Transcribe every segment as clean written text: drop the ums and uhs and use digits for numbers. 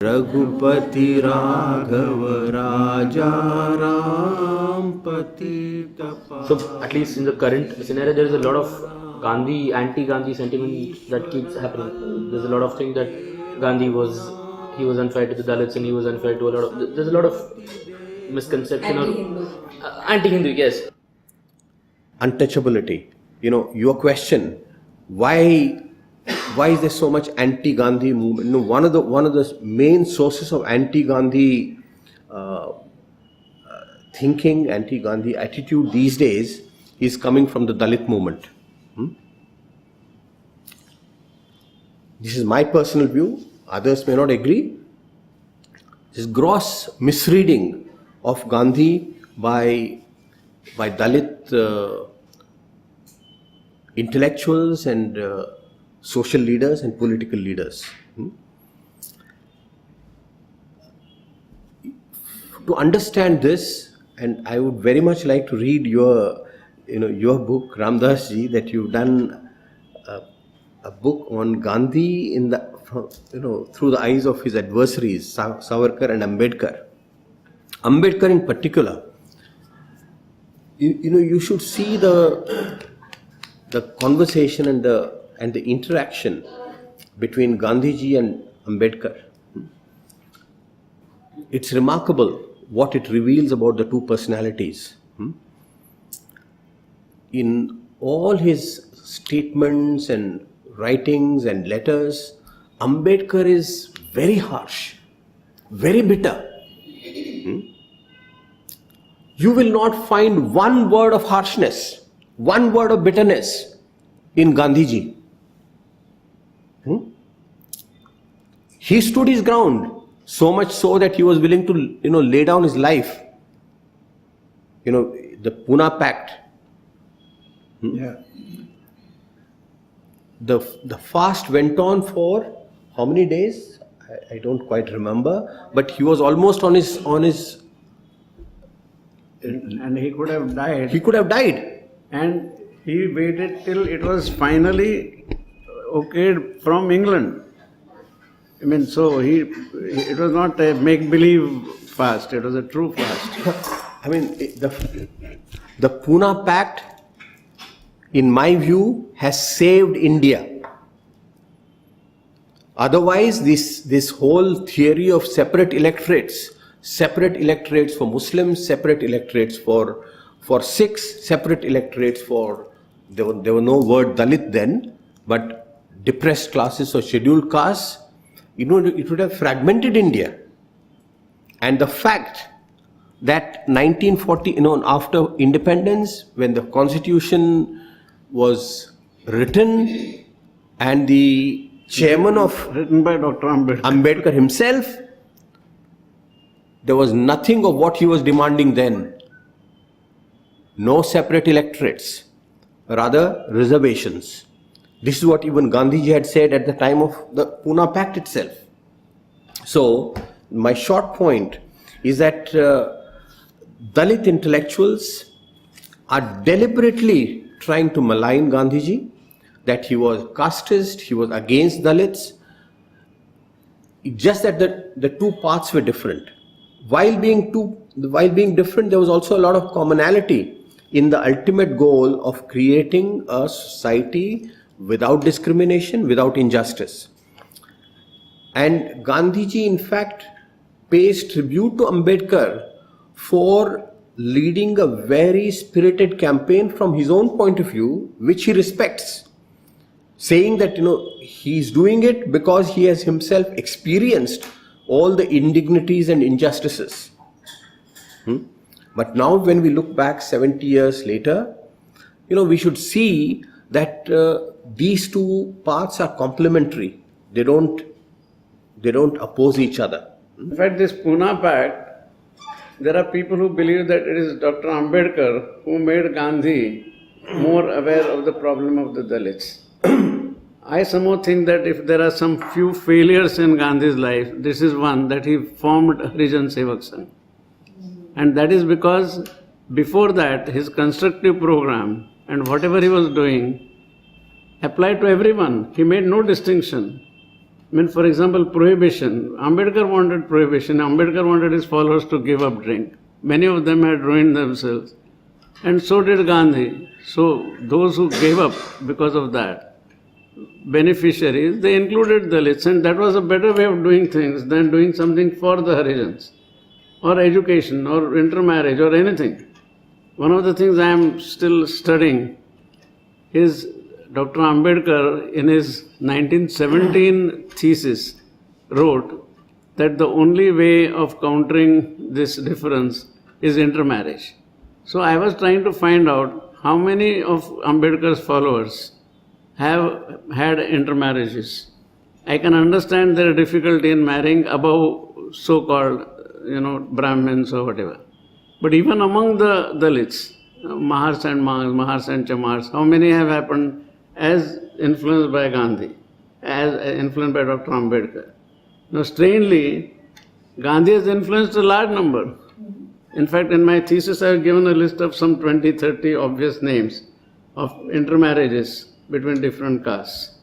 Raghupati Raghav Raja Ram Patita Pavan. So at least in the current scenario, there is a lot of Gandhi, anti-Gandhi sentiment that keeps happening. There's a lot of things that Gandhi was unfair to the Dalits and he was unfair to a lot of. There's a lot of misconception or anti-Hindu. Yes. Untouchability. Your question, why is there so much anti-Gandhi movement? One of the main sources of anti-Gandhi thinking, anti-Gandhi attitude these days is coming from the Dalit movement. This is my personal view. Others may not agree. This is gross misreading of Gandhi by Dalit intellectuals and social leaders and political leaders. To understand this, and I would very much like to read your book, Ramdas ji, that you've done a book on Gandhi through the eyes of his adversaries, Savarkar and Ambedkar. Ambedkar in particular, you should see the conversation and the interaction between Gandhiji and Ambedkar. It's remarkable what it reveals about the two personalities. In all his statements and writings and letters, Ambedkar is very harsh, very bitter. You will not find one word of harshness, one word of bitterness in Gandhiji. He stood his ground, so much so that he was willing to lay down his life. The Pune pact. Yeah. The fast went on for how many days? I don't quite remember, but he was almost on his And he could have died. He could have died. And he waited till it was finally okayed from England. So it was not a make-believe fast, it was a true fast. The Pune pact, in my view, has saved India. Otherwise, this whole theory of separate electorates for Muslims, separate electorates for Sikhs, separate electorates for, there were no word Dalit then, but depressed classes or scheduled castes, it would have fragmented India. And the fact that 1940, after independence, when the constitution was written and the chairman of Written by Dr. Ambedkar himself, there was nothing of what he was demanding then. No separate electorates, rather reservations. This is what even Gandhiji had said at the time of the Pune Pact itself. So, my short point is that Dalit intellectuals are deliberately trying to malign Gandhiji, that he was casteist, he was against Dalits, just that the two paths were different. While being different, there was also a lot of commonality in the ultimate goal of creating a society without discrimination, without injustice. And Gandhiji, in fact, pays tribute to Ambedkar for leading a very spirited campaign from his own point of view, which he respects, saying that he's doing it because he has himself experienced all the indignities and injustices. But now when we look back 70 years later, we should see that these two paths are complementary. They don't oppose each other. In fact, this Pune Pact, there are people who believe that it is Dr. Ambedkar who made Gandhi more aware of the problem of the Dalits. I somehow think that if there are some few failures in Gandhi's life, this is one, that he formed Harijan Seval Sangh. And that is because before that, his constructive program and whatever he was doing applied to everyone. He made no distinction. I mean, for example, prohibition. Ambedkar wanted prohibition. Ambedkar wanted his followers to give up drink. Many of them had ruined themselves. And so did Gandhi. So those who gave up because of that, beneficiaries, they included Dalits, and that was a better way of doing things than doing something for the Harijans, or education, or intermarriage, or anything. One of the things I am still studying is Dr. Ambedkar, in his 1917 thesis, wrote that the only way of countering this difference is intermarriage. So I was trying to find out how many of Ambedkar's followers have had intermarriages. I can understand their difficulty in marrying above so-called, Brahmins or whatever. But even among the Dalits, Mahars and Chamars, how many have happened as influenced by Gandhi, as influenced by Dr. Ambedkar? Now, strangely, Gandhi has influenced a large number. In fact, in my thesis, I have given a list of some 20, 30 obvious names of intermarriages between different castes.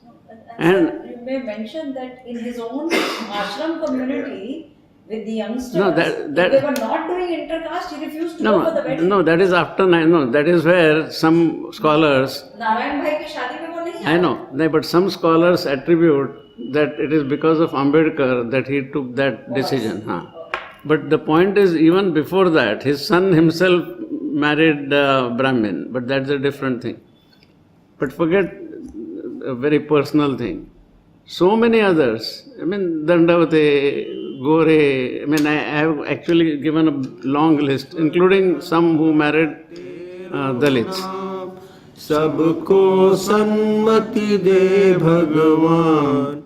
And you may mention that in his own ashram community, with the youngsters, if they were not doing intercaste, he refused to go for the wedding. No, that is after 9. No, that is where some scholars. Narayan Bhai ki shaadi mein wo nahi I know, but some scholars attribute that it is because of Ambedkar that he took that decision. But the point is, even before that, his son himself married Brahmin, but that's a different thing. But forget a very personal thing. So many others, Dandavate, Gore, I have actually given a long list, including some who married Dalits. सबको सन्मति दे भगवान